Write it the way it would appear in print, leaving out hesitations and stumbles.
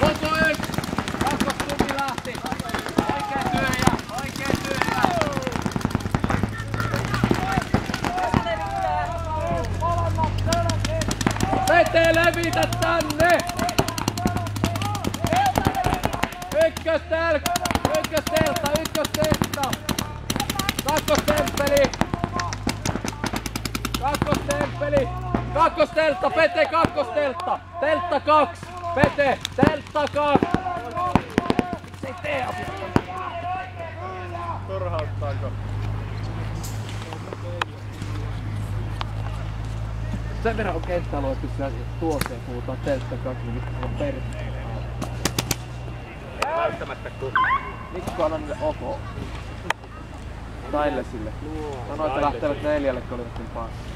Koko yksi! Kakkostuki lähti! Oikein tyhjä! Oikein tyhjä! Pete, levitä tänne! Ykköstelta! Kakkostemppeli! Kakkostelta, Pete, kakkostelta! Teltta 2! Pete, teltta 2! Se ei tee asiaa! Turhauttaako? Sen verran on kenttäalue, että jos tuoseen puhutaan teltta 2, niin mistä se on perseellä. Välttämättä kun. Mikko anna niille ok. Taillesille. Sano, että lähtevät 4, kun olivat niin paassa.